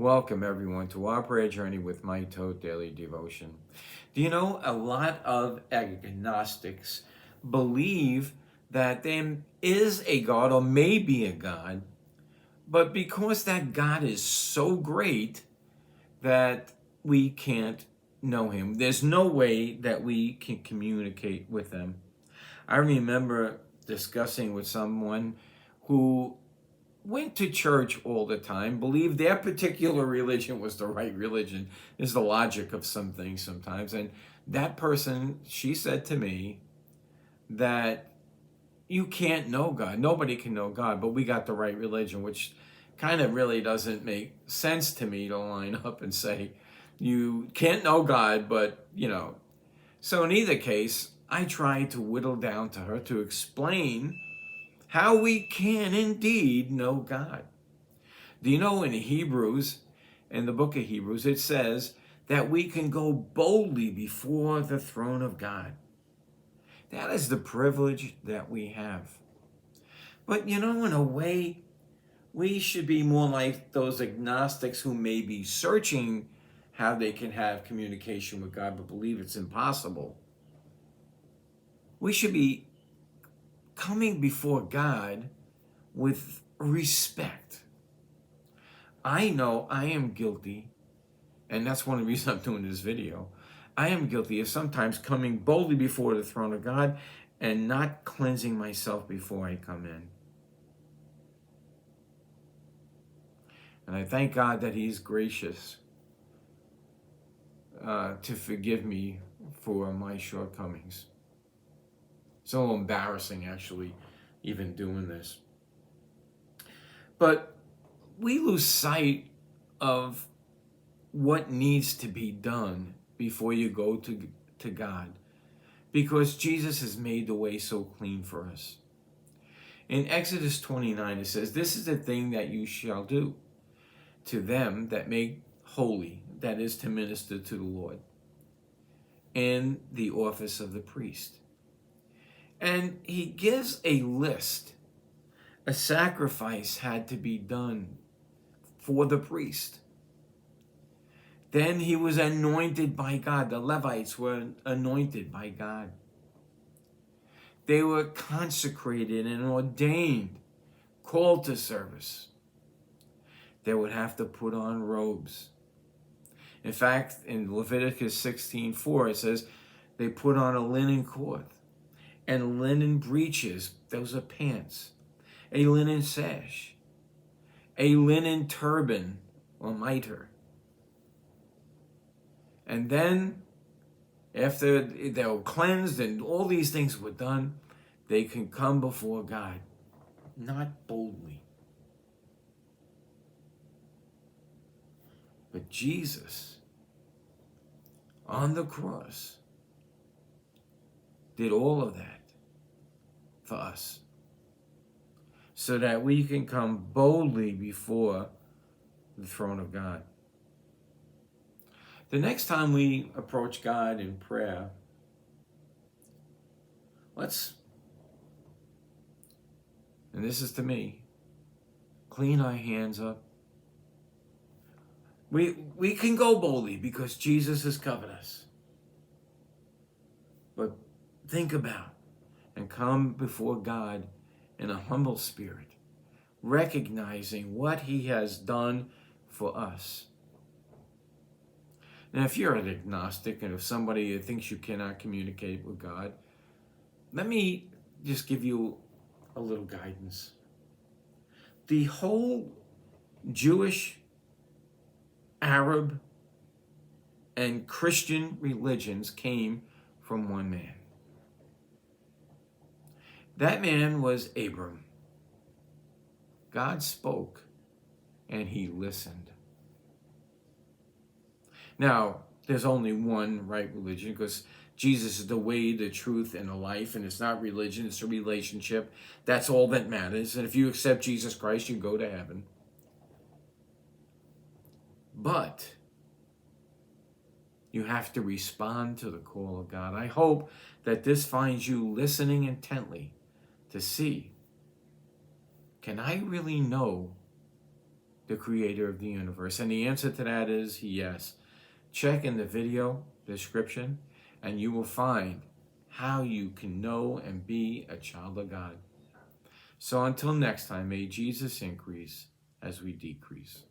Welcome, everyone, to our prayer journey with my Toad Daily Devotion. Do you know a lot of agnostics believe that there is a God or may be a God, but because that God is so great that we can't know him, there's no way that we can communicate with him. I remember discussing with someone who went to church all the time, believed their particular religion was the right religion, is the logic of some things sometimes. And that person, she said to me that you can't know God. Nobody can know God, but we got the right religion, which kind of really doesn't make sense to me to line up and say, you can't know God, but. So in either case, I tried to whittle down to her to explain how we can indeed know God. Do you know in the book of Hebrews, it says that we can go boldly before the throne of God. That is the privilege that we have. But in a way, we should be more like those agnostics who may be searching how they can have communication with God, but believe it's impossible. We should be coming before God with respect. I know I am guilty, and that's one of the reasons I'm doing this video. I am guilty of sometimes coming boldly before the throne of God and not cleansing myself before I come in. And I thank God that He's gracious to forgive me for my shortcomings. It's a little embarrassing, actually, even doing this. But we lose sight of what needs to be done before you go to God, because Jesus has made the way so clean for us. In Exodus 29, it says, "This is the thing that you shall do to them that make holy, that is, to minister to the Lord, and the office of the priest." And he gives a list. A sacrifice had to be done for the priest. Then he was anointed by God. The Levites were anointed by God. They were consecrated and ordained, called to service. They would have to put on robes. In fact, in Leviticus 16:4, it says they put on a linen cloth and linen breeches, those are pants, a linen sash, a linen turban or mitre. And then, after they were cleansed and all these things were done, they can come before God, not boldly. But Jesus, on the cross, did all of that for us, so that we can come boldly before the throne of God. The next time we approach God in prayer, and this is to me, clean our hands up. We can go boldly because Jesus has covered us. But think about and come before God in a humble spirit, recognizing what He has done for us. Now, if you're an agnostic and if somebody thinks you cannot communicate with God, let me just give you a little guidance. The whole Jewish, Arab, and Christian religions came from one man. That man was Abram. God spoke, and he listened. Now, there's only one right religion, because Jesus is the way, the truth, and the life, and it's not religion, it's a relationship. That's all that matters. And if you accept Jesus Christ, you go to heaven. But you have to respond to the call of God. I hope that this finds you listening intently to see, can I really know the creator of the universe? And the answer to that is yes. Check in the video description and you will find how you can know and be a child of God. So until next time, may Jesus increase as we decrease.